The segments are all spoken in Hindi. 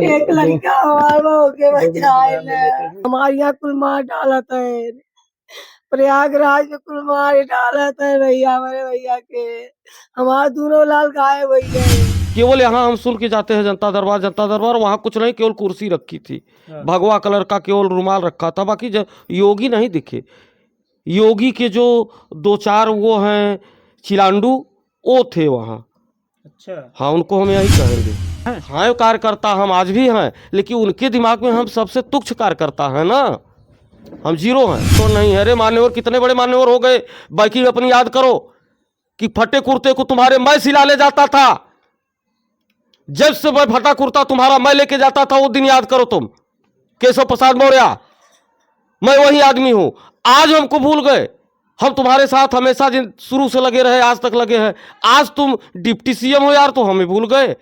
एक लड़का हमारे बहू के बचाए न। हमारे यहाँ कुल मार डालत है, प्रयागराज में कुल मार डालत है भैया, हमारे भैया के। हमारे दोनों लाल गायब हो गए। केवल यहाँ हम सुन के जाते हैं जनता दरबार, वहाँ कुछ नहीं, केवल कुर्सी रखी थी, भगवा कलर का केवल रुमाल रखा था, बाकी योगी नहीं दिखे। योगी के जो दो चार वो हैं चिलांडू, वो थे वहाँ। अच्छा, हाँ, उनको हम यही कहेंगे। हाँ, कार्यकर्ता हम आज भी हैं, लेकिन उनके दिमाग में हम सबसे तुच्छ कार्यकर्ता हैं ना, हम जीरो हैं तो नहीं है। अरे मान्यवर कितने बड़े मान्यवर हो गए, बाकी अपनी याद करो कि फटे कुर्ते को तुम्हारे मैं सिला ले जाता था, जब से मैं फटा कुर्ता तुम्हारा मैं लेके जाता था, वो दिन याद करो तुम। केशव प्रसाद मौर्य, मैं वही आदमी हूं। आज हमको भूल गए, हम तुम्हारे साथ हमेशा जिन शुरू से लगे रहे, आज तक लगे हैं। आज तुम डिप्टी सीएम हो यार, तो हमें भूल गए।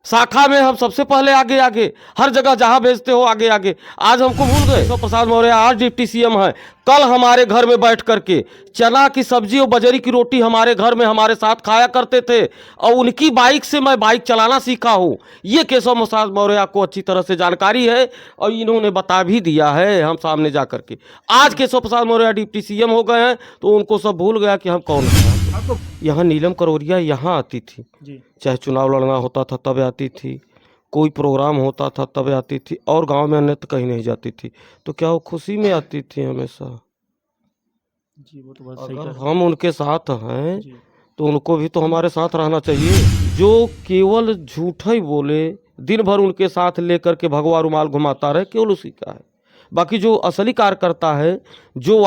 शाखा में हम सबसे पहले आगे आगे, हर जगह जहां भेजते हो आगे आगे, आज हमको भूल गए। केशव प्रसाद मौर्य आज डिप्टी सीएम है, कल हमारे घर में बैठ करके चना की सब्जी और बजरी की रोटी हमारे घर में हमारे साथ खाया करते थे, और उनकी बाइक से मैं बाइक चलाना सीखा हूँ। ये केशव प्रसाद मौर्य को अच्छी तरह से जानकारी है, और इन्होंने बता भी दिया है हम सामने जा करके। आज केशव प्रसाद मौर्य डिप्टी सीएम हो गए हैं, तो उनको सब भूल गया कि हम कौन हैं। यहाँ नीलम करोरिया यहाँ आती थी जी। चाहे चुनाव लड़ना होता था तब आती थी, कोई प्रोग्राम होता था तब आती थी, और गांव में अन्यत्र कहीं नहीं जाती थी। तो क्या वो खुशी में आती थी हमेशा? जी, वो तो बहुत सही अगर कहा। हम उनके साथ हैं जी। तो उनको भी तो हमारे साथ रहना चाहिए। जो केवल झूठा ही बोले, दिन भर उनके साथ लेकर के भगवा रुमाल घुमाता रहे, केवल उसी का है। बाकी जो असली कार्यकर्ता है, जो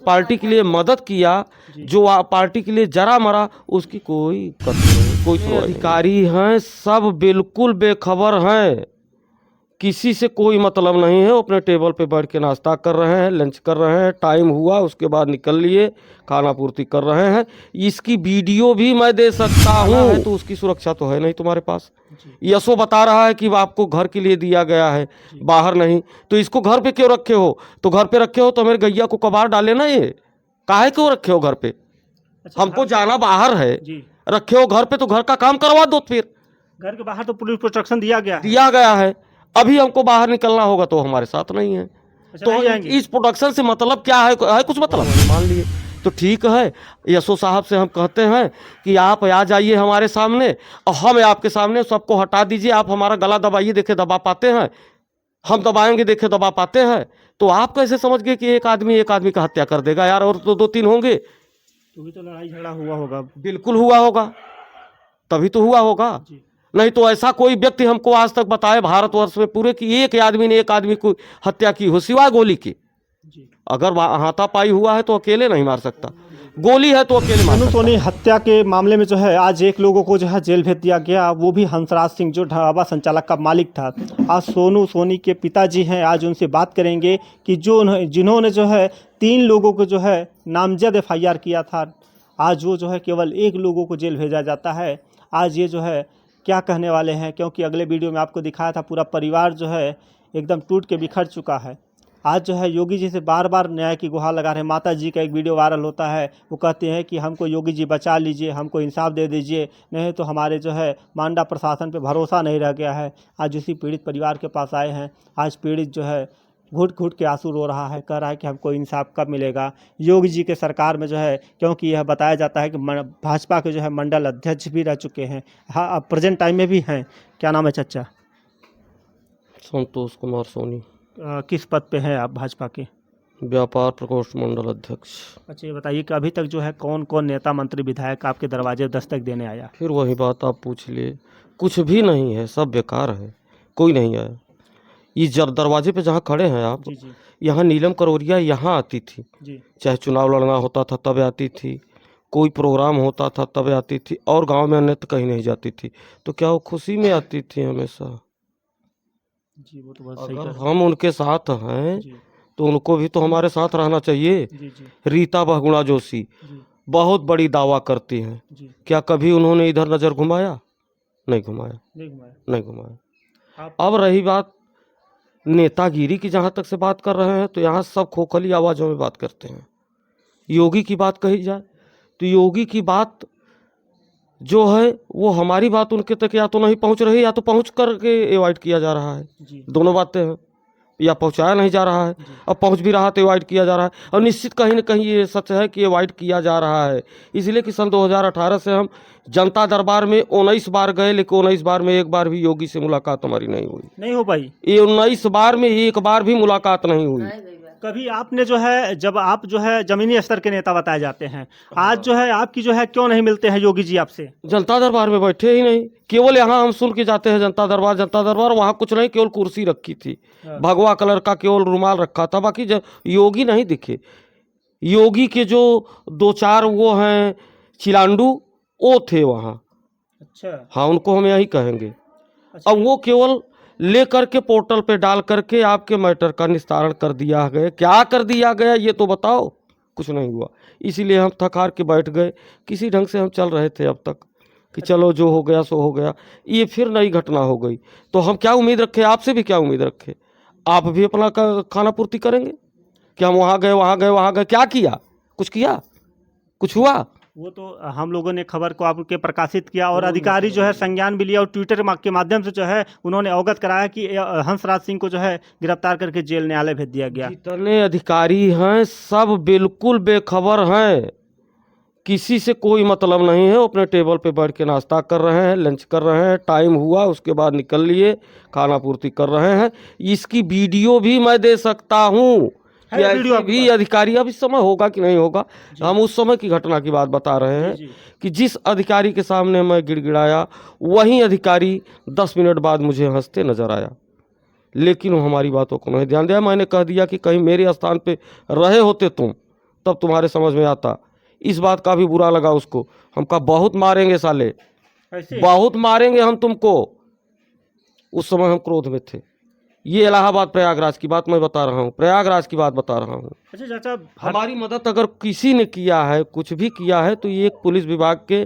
पार्टी के लिए मदद किया, जो पार्टी के लिए जरा मरा, उसकी कोई कदर नहीं, कोई सुनवाई नहीं। अधिकारी हैं सब बिल्कुल बेखबर हैं, किसी से कोई मतलब नहीं है। वो अपने टेबल पे बैठ के नाश्ता कर रहे हैं, लंच कर रहे हैं, टाइम हुआ उसके बाद निकल लिए, खाना पूर्ति कर रहे हैं। इसकी वीडियो भी मैं दे सकता हूँ, तो उसकी सुरक्षा तो है नहीं तुम्हारे पास। यशो बता रहा है कि आपको घर के लिए दिया गया है, बाहर नहीं, तो इसको घर पे क्यों रखे हो? तो घर पे रखे हो तो मेरे गैया को कबाड़ डाले ना, ये काहे क्यों रखे हो घर पे? हमको जाना बाहर है, रखे हो घर पे तो घर का काम करवा दो। फिर घर के बाहर तो पुलिस प्रोटेक्शन दिया गया है, अभी हमको बाहर निकलना होगा तो हमारे साथ नहीं है। तो इस प्रोडक्शन से मतलब क्या है कुछ मतलब मान लिए तो ठीक है। यशो साहब से हम कहते हैं कि आप आ जाइए हमारे सामने, और हम आपके सामने सबको हटा दीजिए। आप हमारा गला दबाइए, देखे दबा पाते हैं, हम दबाएंगे, देखे दबा पाते हैं। तो आप कैसे समझ गए कि एक आदमी का हत्या कर देगा यार, और तो दो तीन होंगे? तो लड़ाई झगड़ा हुआ होगा। बिल्कुल हुआ होगा, तभी तो हुआ होगा। नहीं तो ऐसा कोई व्यक्ति हमको आज तक बताए भारतवर्ष में पूरे कि एक आदमी ने एक आदमी को हत्या की हो सिवाय गोली की। अगर हाथापाई हुआ है तो अकेले नहीं मार सकता, गोली है तो अकेले मार सकता। सोनी हत्या के मामले में जो है आज एक लोगों को जो है जेल भेज दिया गया, वो भी हंसराज सिंह जो ढाबा संचालक का मालिक था। आज सोनू सोनी के पिताजी हैं, आज उनसे बात करेंगे कि जिन्होंने जो है 3 लोगों को जो है नामजद FIR किया था, आज वो जो है केवल 1 लोगों को जेल भेजा जाता है। आज ये जो है क्या कहने वाले हैं, क्योंकि अगले वीडियो में आपको दिखाया था पूरा परिवार जो है एकदम टूट के बिखर चुका है। आज जो है योगी जी से बार बार न्याय की गुहार लगा रहे हैं। माता जी का एक वीडियो वायरल होता है, वो कहते हैं कि हमको योगी जी बचा लीजिए, हमको इंसाफ दे दीजिए, नहीं तो हमारे जो है मांडा प्रशासन पे भरोसा नहीं रह गया है। आज उसी पीड़ित परिवार के पास आए हैं। आज पीड़ित जो है घुट घुट के आंसू रो रहा है, कह रहा है कि हमको इंसाफ कब मिलेगा योगी जी के सरकार में जो है, क्योंकि यह बताया जाता है कि भाजपा के जो है मंडल अध्यक्ष भी रह चुके हैं। हाँ, अब प्रेजेंट टाइम में भी हैं। क्या नाम है चाचा? संतोष कुमार सोनी। किस पद पे हैं आप भाजपा के? व्यापार प्रकोष्ठ मंडल अध्यक्ष। अच्छा, ये बताइए कि अभी तक जो है कौन कौन नेता मंत्री विधायक आपके दरवाजे दस्तक देने आया? फिर वही बात आप पूछ लिए, कुछ भी नहीं है, सब बेकार है, कोई नहीं आया। इस दरवाजे पे जहाँ खड़े हैं आप, यहाँ नीलम करोरिया यहाँ आती थी, चाहे चुनाव लड़ना होता था तब आती थी, कोई प्रोग्राम होता था तब आती थी, और गांव में अन्यत्र कहीं नहीं जाती थी। तो क्या वो खुशी में आती थी हमेशा? जी, वो तो बहुत सही अगर कहा। हम उनके साथ हैं तो उनको भी तो हमारे साथ रहना चाहिए। रीता बहुगुणा जोशी बहुत बड़ी दावा करती हैं, क्या कभी उन्होंने इधर नज़र घुमाया? नहीं घुमाया, नहीं घुमाया। अब रही बात नेतागिरी की, जहाँ तक से बात कर रहे हैं तो यहाँ सब खोखली आवाज़ों में बात करते हैं। योगी की बात कही जाए तो योगी की बात जो है वो हमारी बात उनके तक या तो नहीं पहुंच रही या तो पहुंच करके अवॉइड किया जा रहा है। जी दोनों बातें हैं, या पहुंचाया नहीं जा रहा है, अब पहुंच भी रहा तो अवॉइड किया जा रहा है। और निश्चित कहीं ना कहीं ये सच है कि अवॉइड किया जा रहा है, इसलिए कि सन 2018 से हम जनता दरबार में 19 बार गए, लेकिन 19 बार में एक बार भी योगी से मुलाकात हमारी नहीं हुई। नहीं हो पाई। ये 19 बार में एक बार भी मुलाकात नहीं हुई। कभी आपने जो है, जब आप जो है जमीनी स्तर के नेता बताए जाते हैं, आज जो है आपकी जो है क्यों नहीं मिलते हैं योगी जी आपसे? जनता दरबार में बैठे ही नहीं, केवल यहाँ हम सुन के जाते हैं जनता दरबार, वहाँ कुछ नहीं, केवल कुर्सी रखी थी, भगवा कलर का केवल रुमाल रखा था, बाकी योगी नहीं दिखे। योगी के जो 2-4 वो हैं चिलांडू, वो थे वहाँ। अच्छा। हाँ, उनको हम यही कहेंगे। अच्छा। अब वो केवल ले करके पोर्टल पे डाल करके आपके मैटर का निस्तारण कर दिया गया। क्या कर दिया गया ये तो बताओ, कुछ नहीं हुआ। इसीलिए हम थक हार के बैठ गए। किसी ढंग से हम चल रहे थे अब तक कि चलो जो हो गया सो हो गया, ये फिर नई घटना हो गई तो हम क्या उम्मीद रखें, आपसे भी क्या उम्मीद रखें? आप भी अपना खाना पूर्ति करेंगे कि हम वहाँ गए, क्या किया? कुछ किया? कुछ हुआ? वो तो हम लोगों ने खबर को आपके प्रकाशित किया और अधिकारी जो है संज्ञान भी लिया और ट्विटर के माध्यम से जो है उन्होंने अवगत कराया कि हंसराज सिंह को जो है गिरफ्तार करके जेल न्यायालय भेज दिया गया। जितने अधिकारी हैं सब बिल्कुल बेखबर हैं, किसी से कोई मतलब नहीं है। वो अपने टेबल पे बैठ के नाश्ता कर रहे हैं, लंच कर रहे हैं, टाइम हुआ उसके बाद निकल लिए, खाना पूर्ति कर रहे हैं। इसकी वीडियो भी मैं दे सकता हूँ कि ऐसे भी अधिकारी, अब इस समय होगा कि नहीं होगा, हम उस समय की घटना की बात बता रहे हैं कि जिस अधिकारी के सामने मैं गिड़गिड़ाया वही अधिकारी 10 मिनट बाद मुझे हंसते नजर आया, लेकिन वो हमारी बातों को नहीं ध्यान दिया। मैंने कह दिया कि कहीं मेरे स्थान पे रहे होते तुम तब तुम्हारे समझ में आता। इस बात का भी बुरा लगा उसको। हम कहा बहुत मारेंगे साले, बहुत मारेंगे हम तुमको। उस समय हम क्रोध में थे। ये इलाहाबाद प्रयागराज की बात मैं बता रहा हूँ, प्रयागराज की बात बता रहा हूँ। अच्छा चाचा, हमारी मदद अगर किसी ने किया है, कुछ भी किया है, तो ये एक पुलिस विभाग के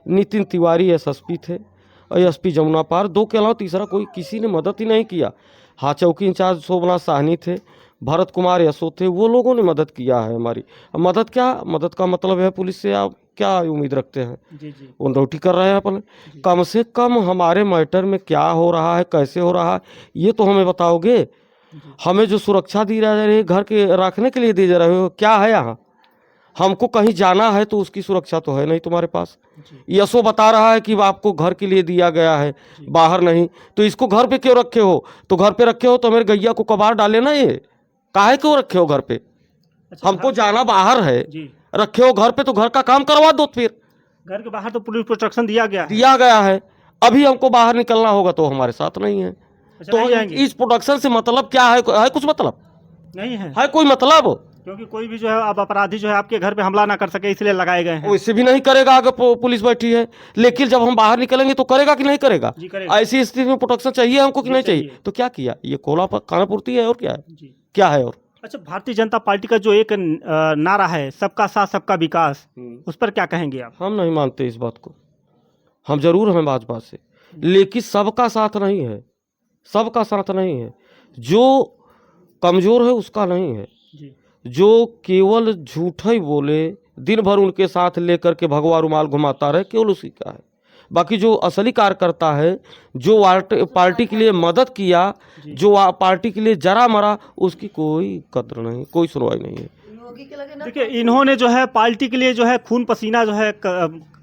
नितिन तिवारी एसएसपी थे और एसपी जमुना पार, 2 के अलावा तीसरा कोई किसी ने मदद ही नहीं किया। हाँ, चौकी इंचार्ज शोभनाथ साहनी थे, भरत कुमार यसो थे, वो लोगों ने मदद किया है हमारी। मदद क्या, मदद का मतलब है पुलिस से आप क्या उम्मीद रखते हैं? वो ड्यूटी कर रहे हैं अपने। कम से कम हमारे मैटर में क्या हो रहा है, कैसे हो रहा है, ये तो हमें बताओगे। हमें जो सुरक्षा दी जा रही है, घर के रखने के लिए दी जा रही हो, क्या है यहाँ? हमको कहीं जाना है तो उसकी सुरक्षा तो है नहीं तुम्हारे पास। यसो बता रहा है कि आपको घर के लिए दिया गया है, बाहर नहीं, तो इसको घर पे क्यों रखे हो? तो घर पे रखे हो तो मेरे गैया को कबाड़ डाले ना, ये काहे क्यों रखे हो घर पे? हमको जाना बाहर है, रखे हो घर पे तो घर का काम करवा दो। फिर घर के बाहर तो पुलिस प्रोटेक्शन दिया गया है। अभी हमको बाहर निकलना होगा तो हमारे साथ नहीं है। तो इस प्रोटेक्शन से मतलब क्या है कुछ मतलब नहीं है कोई मतलब? क्योंकि कोई भी जो है अब अपराधी जो है आपके घर पे हमला ना कर सके इसलिए लगाए गए हैं। वैसे भी नहीं करेगा अगर पुलिस बैठी है, लेकिन जब हम बाहर निकलेंगे तो करेगा कि नहीं करेगा? ऐसी स्थिति में प्रोटेक्शन चाहिए हमको कि नहीं चाहिए? तो क्या किया? ये कोला खाना पूर्ति है और क्या है? क्या है? और अच्छा, भारतीय जनता पार्टी का जो एक नारा है सबका साथ सबका विकास, उस पर क्या कहेंगे आप? हम नहीं मानते इस बात को। हम जरूर हैं भाजपा से, लेकिन सबका साथ नहीं है, सबका साथ नहीं है। जो कमजोर है उसका नहीं है, जो केवल झूठा ही बोले, दिन भर उनके साथ लेकर के भगवा रुमाल घुमाता रहे, केवल उसी का है। बाकी जो असली कार्यकर्ता है, जो पार्टी के लिए मदद किया, जो पार्टी के लिए जरा मरा, उसकी कोई कद्र नहीं, कोई सुनवाई नहीं है। देखिए, इन्होंने जो है पार्टी के लिए जो है खून पसीना जो है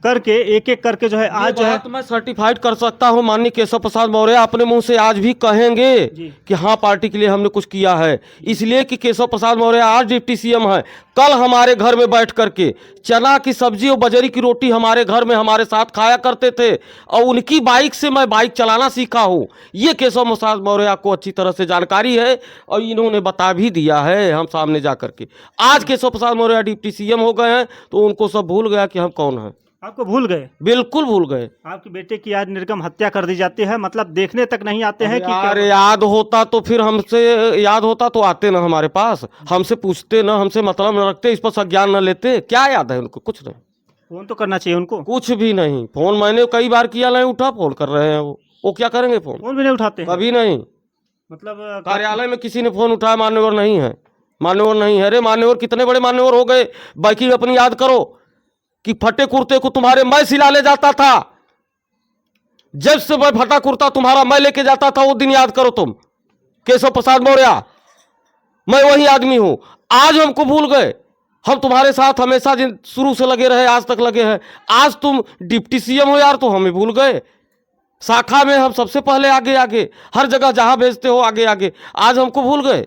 करके एक एक करके जो है आज जो है, तो मैं सर्टिफाइड कर सकता हूँ, माननीय केशव प्रसाद मौर्य अपने मुंह से आज भी कहेंगे कि हाँ पार्टी के लिए हमने कुछ किया है। इसलिए कि केशव प्रसाद मौर्य आज डिप्टी सीएम है, कल हमारे घर में बैठ करके चना की सब्जी और बजरी की रोटी हमारे घर में हमारे साथ खाया करते थे, और उनकी बाइक से मैं बाइक चलाना सीखा हूँ। ये केशव प्रसाद मौर्य को अच्छी तरह से जानकारी है और इन्होंने बता भी दिया है हम सामने जा करके। आज केशव प्रसाद मौर्य डिप्टी सीएम हो गए हैं तो उनको सब भूल गया कि हम कौन हैं। आपको भूल गए? बिल्कुल भूल गए। आपके बेटे की आज निर्गम हत्या कर दी जाती है, मतलब देखने तक नहीं आते हैं कि यार याद होता तो फिर हमसे, याद होता तो आते ना हमारे पास, हमसे पूछते ना, हमसे मतलब न रखते, इस पर संज्ञान न लेते। क्या याद है उनको? कुछ नहीं। फोन तो करना चाहिए उनको। कुछ भी नहीं। फोन मैंने कई बार किया, नहीं उठा। फोन कर रहे हैं वो क्या करेंगे? फोन भी नहीं उठाते? कभी नहीं। मतलब कार्यालय में किसी ने फोन उठाया? मान्यवर नहीं है, मान्यवर नहीं है। अरे मान्यवर कितने बड़े मान्यवर हो गए, बाकी अपनी याद करो। कि फटे कुर्ते को तुम्हारे मैं सिलाने जाता था। जब से मैं फटा कुर्ता तुम्हारा मैं लेके जाता था वो दिन याद करो तुम, केशव प्रसाद मौर्य। मैं वही आदमी हूं। आज हमको भूल गए। हम तुम्हारे साथ हमेशा शुरू से लगे रहे, आज तक लगे हैं। आज तुम डिप्टी सीएम हो यार, तो हमें भूल गए। शाखा में हम सबसे पहले आगे आगे, हर जगह जहां भेजते हो आगे आगे, आज हमको भूल गए।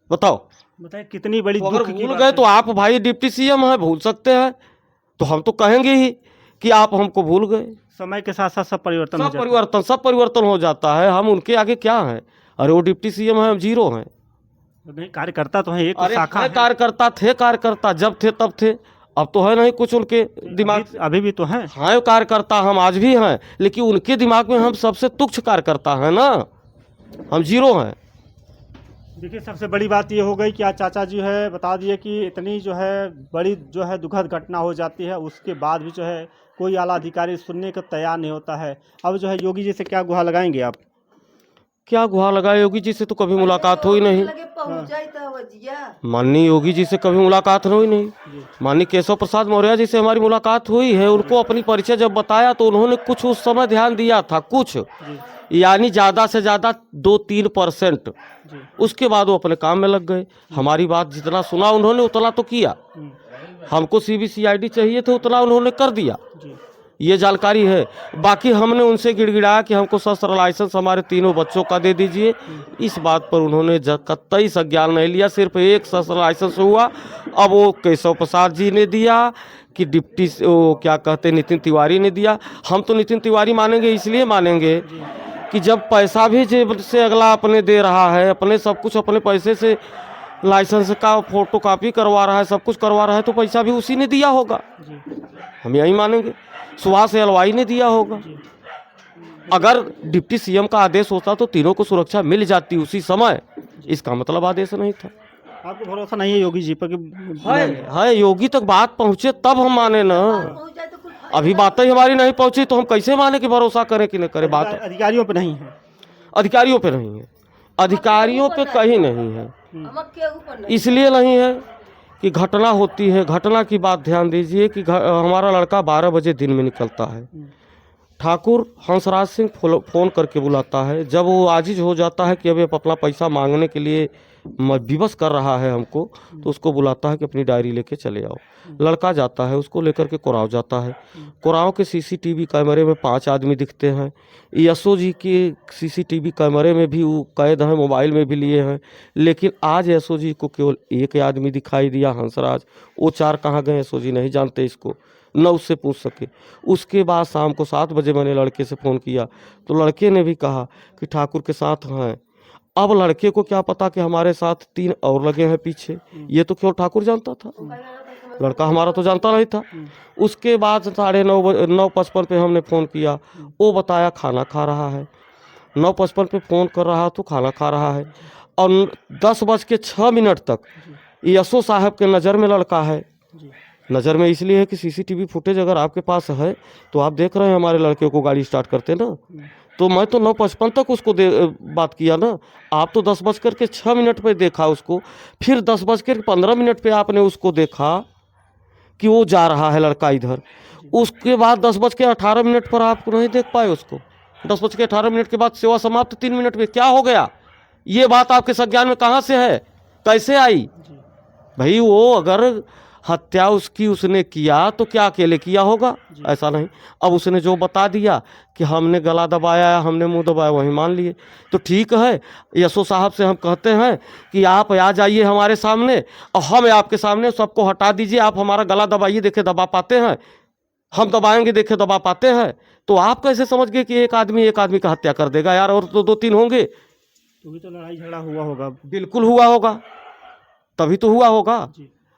बताओ, बताइए कितनी बड़ी तो अगर दुख की भूल बात गए है। तो आप भाई डिप्टी सीएम हैं, भूल सकते हैं, तो हम तो कहेंगे ही कि आप हमको भूल गए। समय के साथ साथ सब परिवर्तन हो सब जाता है। परिवर्तन, सब परिवर्तन हो जाता है। हम उनके आगे क्या हैं? अरे वो डिप्टी सीएम है, हम जीरो हैं। नहीं, कार्यकर्ता तो है, एक अरे शाखा है है। कार्यकर्ता, थे कार्यकर्ता, जब थे तब थे, अब तो है नहीं कुछ उनके दिमाग। अभी भी तो है। हाँ कार्यकर्ता हम आज भी हैं, लेकिन उनके दिमाग में हम सबसे तुच्छ कार्यकर्ता हैं ना, हम जीरो हैं। देखिए सबसे बड़ी बात ये हो गई कि आज चाचा जी है बता दिए कि इतनी जो है बड़ी जो है दुखद घटना हो जाती है, उसके बाद भी जो है कोई आला अधिकारी सुनने को तैयार नहीं होता है। अब जो है योगी जी से क्या गुहार लगाएंगे आप? क्या गुहार लगाए? योगी जी से तो कभी मुलाकात हुई नहीं। माननीय योगी जी से कभी मुलाकात हुई नहीं। माननीय केशव प्रसाद मौर्य जी से हमारी मुलाकात हुई है। उनको अपनी परिचय जब बताया तो उन्होंने कुछ उस समय ध्यान दिया था, कुछ यानी ज़्यादा से ज़्यादा 2-3%। उसके बाद वो अपने काम में लग गए। हमारी बात जितना सुना उन्होंने उतना तो किया। हमको CBCID चाहिए थे, उतना उन्होंने कर दिया, ये जानकारी है। बाकी हमने उनसे गिड़गिड़ाया कि हमको शस्त्र लाइसेंस हमारे तीनों बच्चों का दे दीजिए। इस बात पर उन्होंने कतई संज्ञान नहीं लिया। सिर्फ एक शस्त्र लाइसेंस हुआ, अब वो केशव प्रसाद जी ने दिया कि डिप्टी वो क्या कहते नितिन तिवारी ने दिया। हम तो नितिन तिवारी मानेंगे, इसलिए मानेंगे कि जब पैसा भी जेब से अगला अपने दे रहा है, अपने सब कुछ अपने पैसे से लाइसेंस का फोटोकॉपी करवा रहा है, सब कुछ करवा रहा है, तो पैसा भी उसी ने दिया होगा। हम यही मानेंगे। सुभाष एलवाई ने दिया होगा। अगर डिप्टी सीएम का आदेश होता तो तीनों को सुरक्षा मिल जाती उसी समय। इसका मतलब आदेश नहीं था। आपको भरोसा नहीं है योगी जी पर कि है योगी तक बात पहुंचे तब हम माने ना। अभी बातें हमारी नहीं पहुंची तो हम कैसे माने कि भरोसा करें कि नहीं करें? बात अधिकारियों पर नहीं है। अधिकारियों पे नहीं है, अधिकारियों पे कहीं नहीं है। इसलिए नहीं है कि घटना होती है। घटना की बात ध्यान दीजिए कि हमारा लड़का 12 बजे दिन में निकलता है। ठाकुर हंसराज सिंह फ़ोन करके बुलाता है। जब वो आजिज हो जाता है कि अभी अपना पैसा मांगने के लिए विवश कर रहा है हमको, तो उसको बुलाता है कि अपनी डायरी लेके चले आओ। लड़का जाता है, उसको लेकर के कोराव जाता है। कोराव के CCTV कैमरे में 5 आदमी दिखते हैं। यशो जी के CCTV कैमरे में भी वो कैद हैं, मोबाइल में भी लिए हैं। लेकिन आज यशो जी को केवल एक आदमी दिखाई दिया, हंसराज। वो 4 कहाँ गए यशो जी नहीं जानते, इसको न उससे पूछ सके। उसके बाद शाम को 7 बजे मैंने लड़के से फ़ोन किया तो लड़के ने भी कहा कि ठाकुर के साथ हैं। अब लड़के को क्या पता कि हमारे साथ 3 और लगे हैं पीछे। ये तो केवल ठाकुर जानता था, लड़का हमारा तो जानता नहीं था। उसके बाद 9:55 पे हमने फ़ोन किया, वो बताया खाना खा रहा है। 9:55 पे फ़ोन कर रहा तो खाना खा रहा है। और 10:06 तक यशो साहब के नज़र में लड़का है। नज़र में इसलिए है कि CCTV फुटेज अगर आपके पास है तो आप देख रहे हैं हमारे लड़के को गाड़ी स्टार्ट करते ना। तो मैं तो 9:55 तक उसको बात किया ना। आप तो 10:06 पे देखा उसको, फिर 10:15 पे आपने उसको देखा कि वो जा रहा है लड़का इधर। उसके बाद 10:18 पर आप नहीं देख पाए उसको। 10:18 के बाद सेवा समाप्त 3 मिनट में। क्या हो गया? ये बात आपके संज्ञान में कहाँ से है, कैसे आई? भाई वो अगर हत्या उसने किया तो क्या अकेले किया होगा? ऐसा नहीं। अब उसने जो बता दिया कि हमने गला दबाया, हमने मुंह दबाया, वही मान लिए तो ठीक है। यशो साहब से हम कहते हैं कि आप आ जाइए हमारे सामने और हम आपके सामने सबको हटा दीजिए। आप हमारा गला दबाइए, देखे दबा पाते हैं, हम दबाएंगे, देखे दबा पाते हैं। तो आप कैसे समझ गए कि एक आदमी का हत्या कर देगा यार? और तो 2-3 होंगे तो भी तो लड़ाई झगड़ा हुआ होगा। बिल्कुल हुआ होगा, तभी तो हुआ होगा।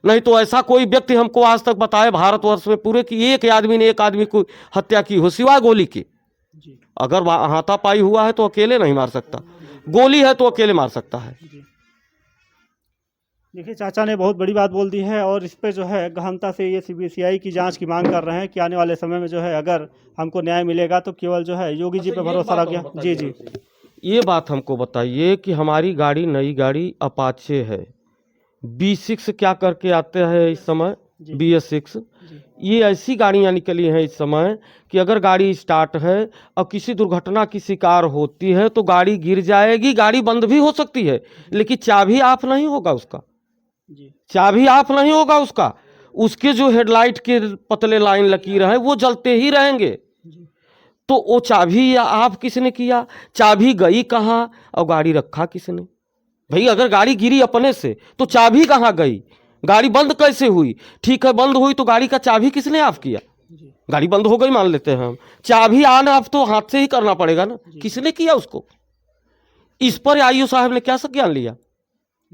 नहीं तो ऐसा कोई व्यक्ति हमको आज तक बताए भारतवर्ष में पूरे कि एक आदमी ने एक आदमी को हत्या की हो सिवाय गोली के। अगर हाथापाई हुआ है तो अकेले नहीं मार सकता, गोली है तो अकेले मार सकता है। देखिए चाचा ने बहुत बड़ी बात बोल दी है और इस पे जो है गहनता से ये CBCI की जांच की मांग कर रहे हैं कि आने वाले समय में जो है अगर हमको न्याय मिलेगा तो केवल जो है योगी जी पे भरोसा रख गया। जी ये बात हमको बताइए कि हमारी गाड़ी नई गाड़ी अपाचे है, B6 क्या करके आते हैं इस समय, BS6 ये ऐसी गाड़ियां निकली हैं इस समय कि अगर गाड़ी स्टार्ट है और किसी दुर्घटना की शिकार होती है तो गाड़ी गिर जाएगी, गाड़ी बंद भी हो सकती है, लेकिन चाबी ऑफ नहीं होगा उसका, चाबी ऑफ नहीं होगा उसका, उसके जो हेडलाइट के पतले लाइन लकीर है वो जलते ही रहेंगे। तो वो चाबी ऑफ किसने किया, चाबी गई कहाँ और गाड़ी रखा किसने? भाई अगर गाड़ी गिरी अपने से तो चाबी कहाँ गई, गाड़ी बंद कैसे हुई? ठीक है बंद हुई तो गाड़ी का चाबी किसने ऑफ किया? गाड़ी बंद हो गई मान लेते हैं हम, चाबी ऑन ऑफ तो हाथ से ही करना पड़ेगा ना, किसने किया उसको? इस पर आईओ साहब ने क्या संज्ञान लिया?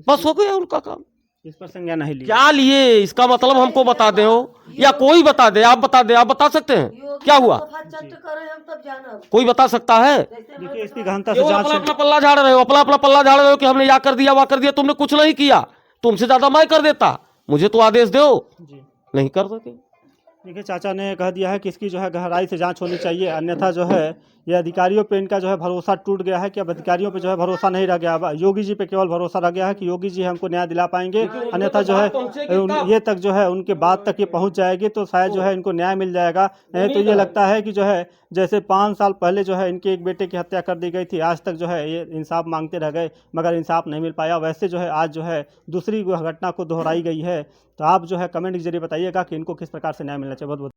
बस हो गया उनका काम। इस पर संज्ञान नहीं लिया। क्या लिए इसका मतलब हमको बता दे हो, या कोई बता दे, आप बता दे, आप बता सकते हैं क्या हुआ? कोई बता सकता है? देखिए इसकी गहनता से केवल जांच अपना अपना पल्ला झाड़ रहे हो, अपना अपना पल्ला झाड़ रहे हो कि हमने या कर दिया, वह कर दिया। तुमने कुछ नहीं किया, तुमसे ज्यादा मैं कर देता, मुझे तो आदेश दो, नहीं कर सके। देखिए चाचा ने कह दिया है कि इसकी जो है गहराई से जांच होनी चाहिए, अन्यथा जो है ये अधिकारियों पे इनका जो है भरोसा टूट गया है कि अब अधिकारियों पे जो है भरोसा नहीं रह गया, अब योगी जी पे केवल भरोसा रह गया है कि योगी जी हमको न्याय दिला पाएंगे, अन्यथा जो है ये तक जो है उनके बाद तक ये पहुंच जाएगी तो शायद जो है इनको न्याय मिल जाएगा। नहीं तो ये लगता है कि जो है जैसे 5 साल पहले जो है इनके एक बेटे की हत्या कर दी गई थी, आज तक जो है ये इंसाफ मांगते रह गए मगर इंसाफ नहीं मिल पाया, वैसे जो है आज जो है दूसरी घटना को दोहराई गई है। तो आप जो है कमेंट के जरिए बताइएगा कि इनको किस प्रकार से न्याय मिलना चाहिए। बहुत बहुत